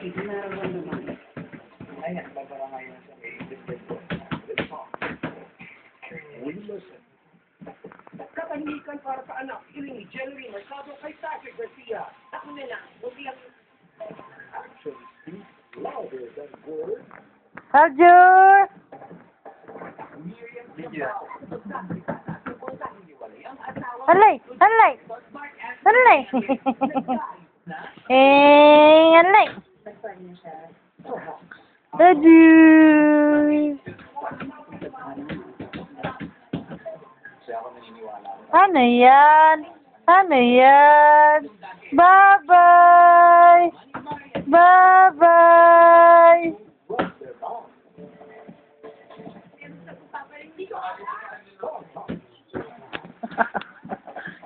Ayan, babara ngayon sa may we listen. Katahimikan para sa anak, iling Jerry Mercado kay Patrick Garcia. Ako nila, hindi ang Actually speak louder than words. Aljur! Video. Alay! Alay! Alay! Alay! Aljur! Kasi ako naniniwala. Ano yan? Ano yan? Bye-bye! Bye-bye!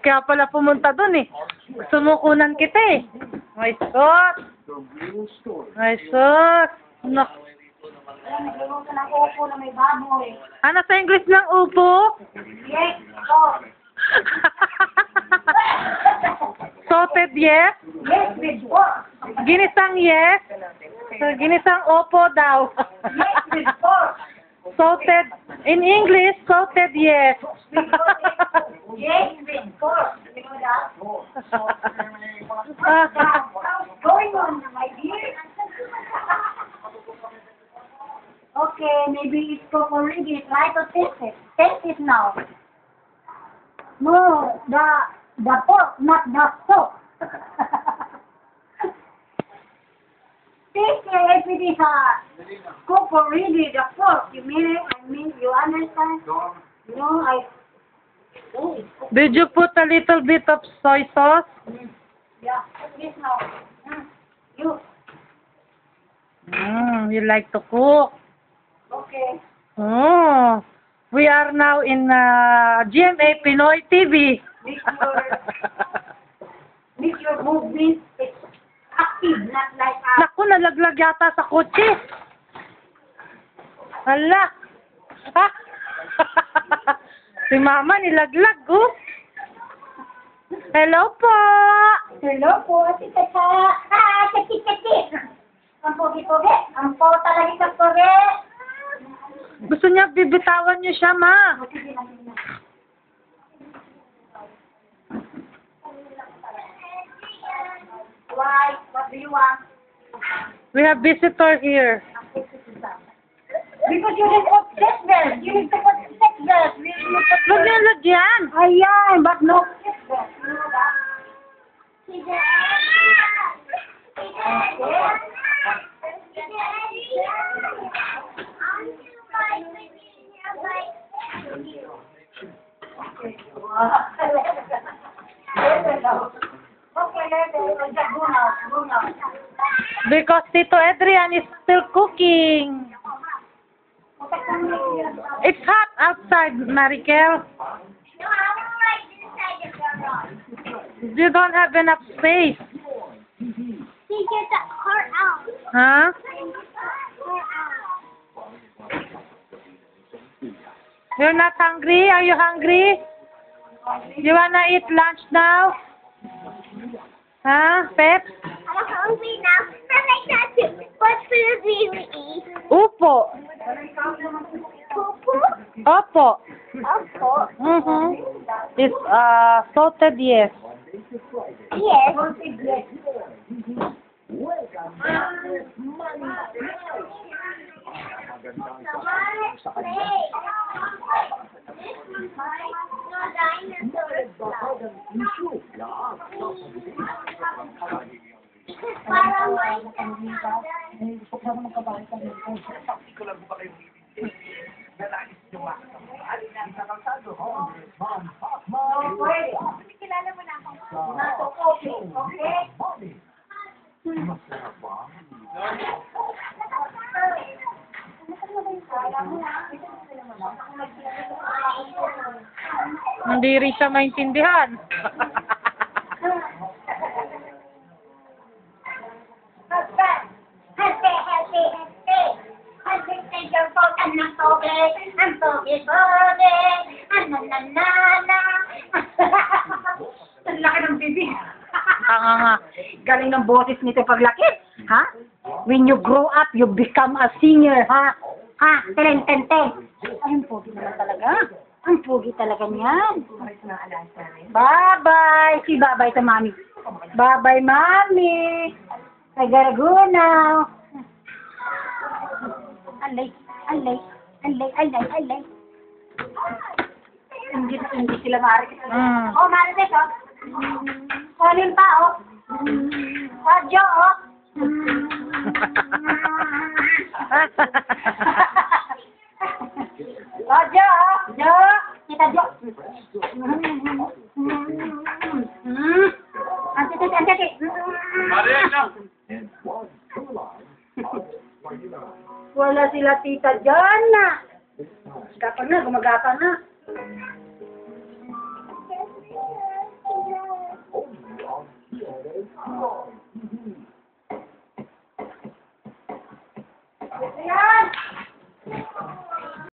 Kaya pala pumunta dun eh. Sumukunan kita eh. May sus! May sus! No. Nagluto ng upo na may baboy. Ano sa English ng upo? Yes, oh. Salted yes? Yes, with pork. Ginisang yes? Ginisang opo daw. Yes, with pork. Salted, in English, salted yes. Yes, with pork. You know that? What's going on, my dear? Okay, maybe it's already. Try to taste it. Taste it now. No, the pork, not the soap. Taste it if it is cook already, the pork. You mean it? I mean, you understand? No, oh, it's cooked. Did you put a little bit of soy sauce? Yeah, this now. You, You like to cook. okay. Oh, we are now in GMA Pinoy TV. Make your movement active, not like Naku, nalaglag yata sa kotse. Hala. Ha? Si Mama nilaglag, oh. Hello po. hello po, tita. Titi. Ang pogi-pogi. Ang po talaga sa pogi. Gusto niya bibitawan niyo siya, Ma. Sige na. Why? What do you want? We have visitor here. Because you didn't put seatbelt. You need to put seatbelt. Huwag niya lagyan. Ayan, but no seatbelt. You know that? Because Tito Adrian is still cooking. It's hot outside, Marikel. You don't have enough space. Huh? You're not hungry? Are you hungry? You wanna eat lunch now? Huh, Pep? I'm hungry now. What food do you eat? Upo. Poo-poo? Opo. Opo. It's salted yes. Yes. Kilala mo na ako. Okay? Hindi rin siya maintindihan. Ang laki ng bibig. Nga. Galing ng boses nito paglaki. Ha? When you grow up, you become a singer, ha? Ha? Teng. Ay, ang pogi naman talaga. Ang pogi talaga niyan. Bye-bye. Si bye-bye to mami. Bye-bye, mami. I gotta go now. Alay. Hindi sila maaari. Oh, Marites, oh. Colin pa, oh. Jo, oh. Oh, Jo, oh. Jo. Kita Jo. Antiti. Wala sila tita Jana. Gumagapa na. Yeah.